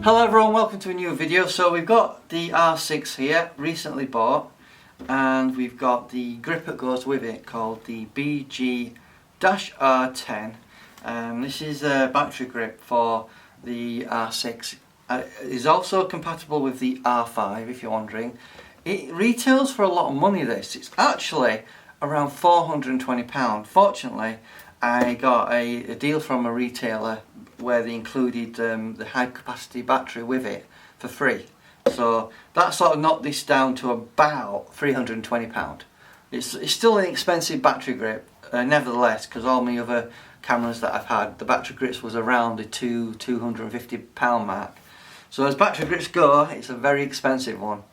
Hello everyone, welcome to a new video. So we've got the R6 here, recently bought, and we've got the grip that goes with it called the BG-R10. This is a battery grip for the R6. It is also compatible with the R5 if you're wondering. It retails for a lot of money this. It's actually around £420. Fortunately, I got a deal from a retailer where they included the high capacity battery with it for free. So that sort of knocked this down to about £320. It's still an expensive battery grip, nevertheless, because all my other cameras that I've had, the battery grips was around the £250 mark. So as battery grips go, it's a very expensive one.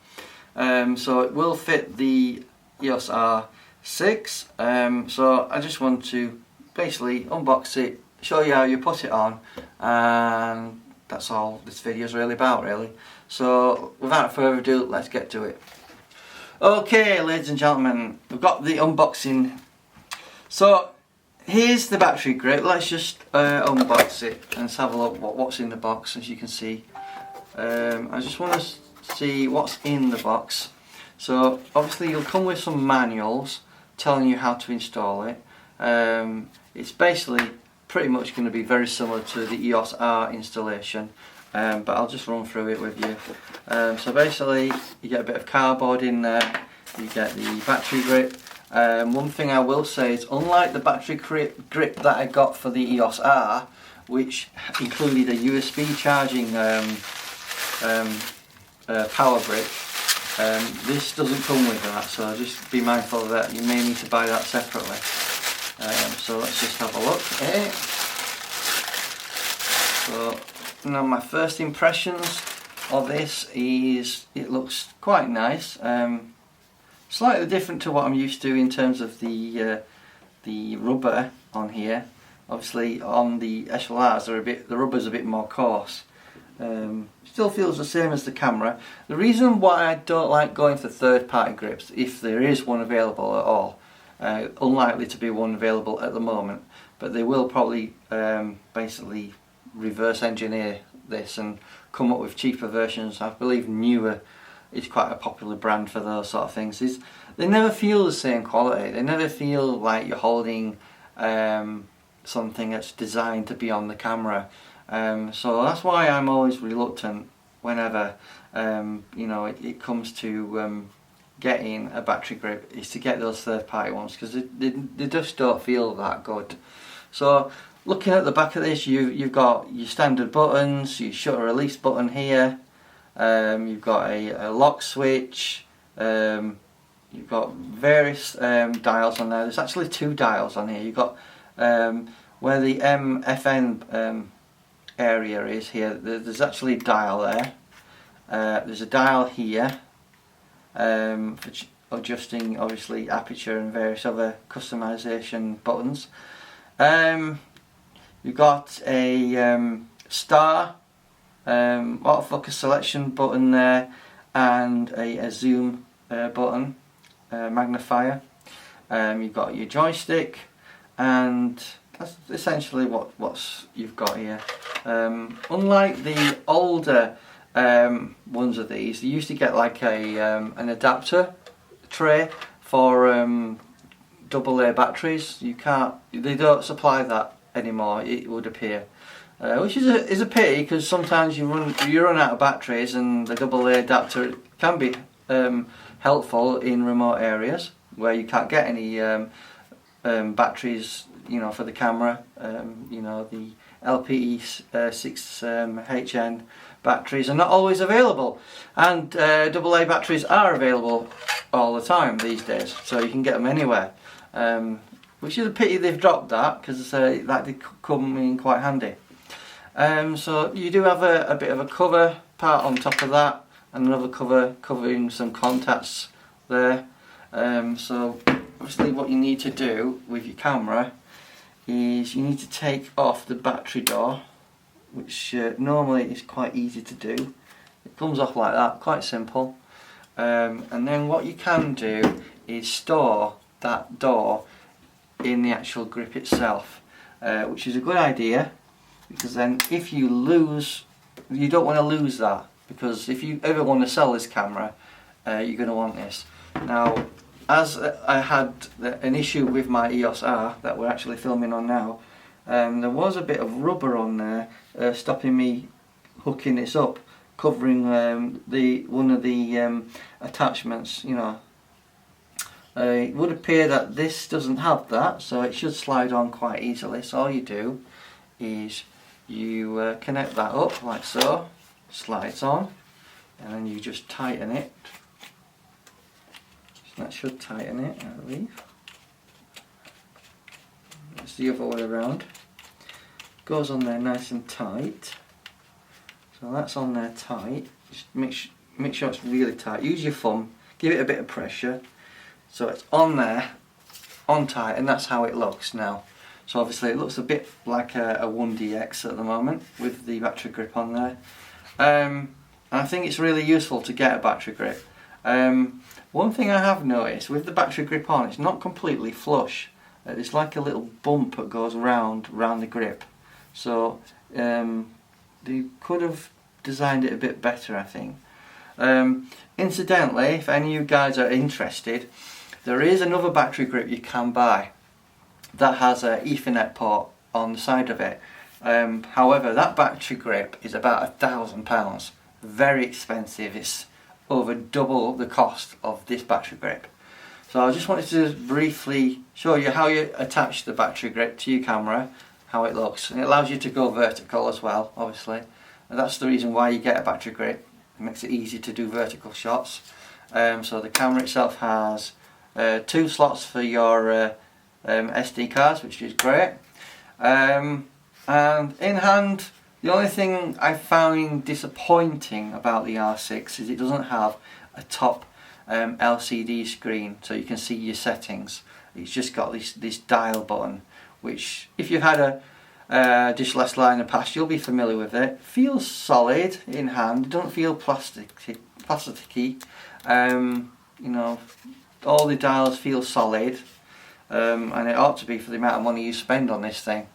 So it will fit the EOS R6. So I just want to basically unbox it, show you how you put it on, and that's all this video is really about, really. So without further ado, let's get to it. Okay, ladies and gentlemen, we've got the unboxing. So here's the battery grip. Let's just unbox it and let's have a look what's in the box. As you can see, I just want to see what's in the box. So obviously you'll come with some manuals telling you how to install it. It's basically pretty much going to be very similar to the EOS R installation, but I'll just run through it with you. So basically you get a bit of cardboard in there, you get the battery grip. One thing I will say is, unlike the battery grip that I got for the EOS R, which included a USB charging power brick, this doesn't come with that, so just be mindful of that. You may need to buy that separately. So let's just have a look at it. So now my first impressions of this is it looks quite nice. Slightly different to what I'm used to in terms of the rubber on here. Obviously on the SLRs the rubber's a bit more coarse. Still feels the same as the camera. The reason why I don't like going for third-party grips, if there is one available at all, unlikely to be one available at the moment, but they will probably basically reverse engineer this and come up with cheaper versions. I believe Newer is quite a popular brand for those sort of things. They never feel the same quality. They never feel like you're holding something that's designed to be on the camera. So that's why I'm always reluctant whenever it comes to getting a battery grip, is to get those third-party ones, because they just don't feel that good. So looking at the back of this, you've got your standard buttons, your shutter release button here, you've got a lock switch, you've got various dials on there. There's actually two dials on here. You've got where the FM area is here, there's actually a dial there. There's a dial here for adjusting obviously aperture and various other customization buttons. You've got a star autofocus selection button there, and a zoom button, magnifier. You've got your joystick, and that's essentially what you've got here. Unlike the older ones of these, you used to get like an adapter tray for AA batteries. They don't supply that anymore, it would appear, which is a pity, because sometimes you run out of batteries, and the AA adapter can be helpful in remote areas where you can't get any batteries, for the camera. The LPE6HN batteries are not always available, and AA batteries are available all the time these days, so you can get them anywhere, which is a pity they've dropped that, because that did come in quite handy. So you do have a bit of a cover part on top of that, and another cover covering some contacts there. So obviously what you need to do with your camera is you need to take off the battery door, which normally is quite easy to do. It comes off like that, quite simple. And then what you can do is store that door in the actual grip itself, which is a good idea, because then if you lose you don't want to lose that, because if you ever want to sell this camera, you're going to want this. Now, as I had an issue with my EOS R that we're actually filming on now, there was a bit of rubber on there stopping me hooking this up, covering one of the attachments, you know. It would appear that this doesn't have that, so it should slide on quite easily. So all you do is you connect that up like so, slides on, and then you just tighten it. That should tighten it, I believe. It's the other way around. Goes on there nice and tight. So that's on there tight. Just make sure it's really tight. Use your thumb, give it a bit of pressure. So it's on there, on tight, and that's how it looks now. So obviously it looks a bit like a 1DX at the moment with the battery grip on there. And I think it's really useful to get a battery grip. One thing I have noticed with the battery grip on, it's not completely flush. It's like a little bump that goes round the grip. So they could have designed it a bit better, I think. Incidentally, if any of you guys are interested, there is another battery grip you can buy that has an Ethernet port on the side of it. However, that battery grip is about £1,000. Very expensive. It's over double the cost of this battery grip. So I just wanted to briefly show you how you attach the battery grip to your camera, how it looks, and it allows you to go vertical as well, obviously, and that's the reason why you get a battery grip. It makes it easy to do vertical shots. So the camera itself has 2 slots for your SD cards, which is great, and in hand, the only thing I found disappointing about the R6 is it doesn't have a top LCD screen, so you can see your settings. It's just got this dial button, which if you've had a digital SLR in the past, you'll be familiar with it. Feels solid in hand, don't feel plasticky. You know, all the dials feel solid, and it ought to be for the amount of money you spend on this thing.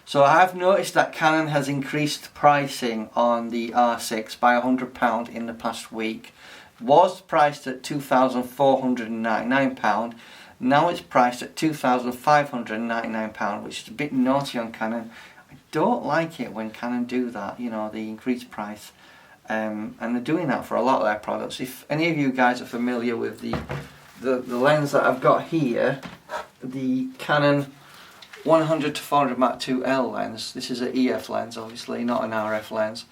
So I have noticed that Canon has increased pricing on the R6 by £100 in the past week. It was priced at £2,499. Now it's priced at £2,599, which is a bit naughty on Canon. I don't like it when Canon do that, you know, they increase price. And they're doing that for a lot of their products. If any of you guys are familiar with the lens that I've got here, the Canon 100 to 400 Mark II L lens. This is an EF lens, obviously, not an RF lens.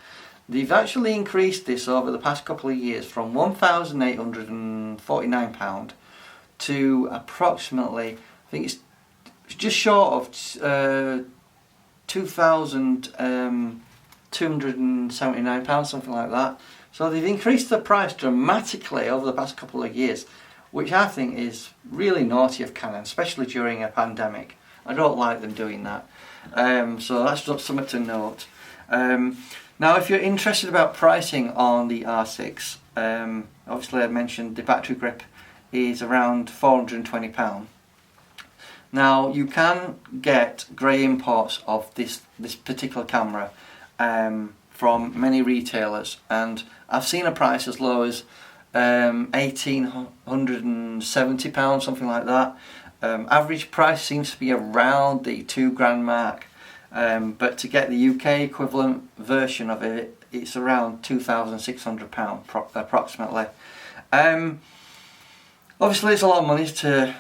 They've actually increased this over the past couple of years from £1,849 to approximately, I think it's just short of £2,279, something like that. So they've increased the price dramatically over the past couple of years, which I think is really naughty of Canon, especially during a pandemic. I don't like them doing that. So that's just something to note. Now, if you're interested about pricing on the R6, obviously I mentioned the battery grip is around £420. Now, you can get grey imports of this particular camera from many retailers, and I've seen a price as low as £1,870, something like that. Average price seems to be around the £2,000 mark, but to get the UK equivalent version of it, it's around £2,600 approximately. Obviously, it's a lot of money to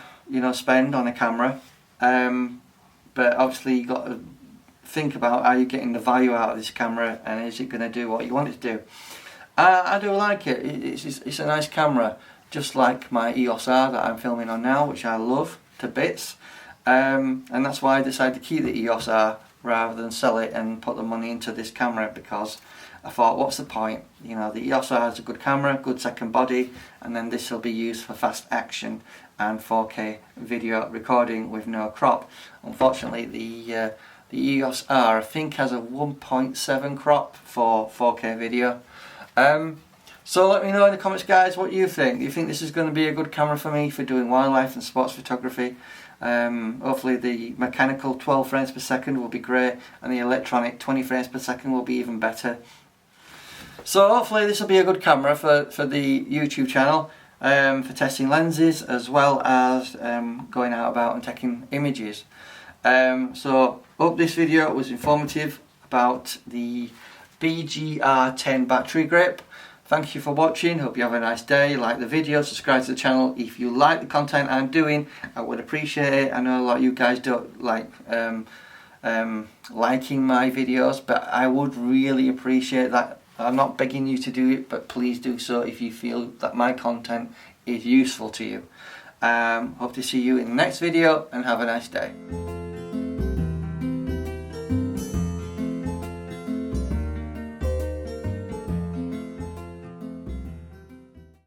spend on a camera, but obviously you got to think about how you're getting the value out of this camera, and is it going to do what you want it to do. I do like it. It's a nice camera, just like my EOS R that I'm filming on now, which I love to bits, and that's why I decided to keep the EOS R rather than sell it and put the money into this camera, because I thought, what's the point? You know, the EOS R is a good camera, good second body, and then this will be used for fast action and 4K video recording with no crop. Unfortunately, the EOS R I think has a 1.7 crop for 4K video. So let me know in the comments, guys, what you think. Do you think this is going to be a good camera for me for doing wildlife and sports photography? Hopefully the mechanical 12 frames per second will be great, and the electronic 20 frames per second will be even better. So hopefully this will be a good camera for the YouTube channel, for testing lenses as well as going out about and taking images. So hope this video was informative about the BG-R10 battery grip. Thank you for watching, hope you have a nice day. Like the video, subscribe to the channel if you like the content I'm doing. I would appreciate it. I know a lot of you guys don't like liking my videos, but I would really appreciate that. I'm not begging you to do it, but please do so if you feel that my content is useful to you. Hope to see you in the next video, and have a nice day.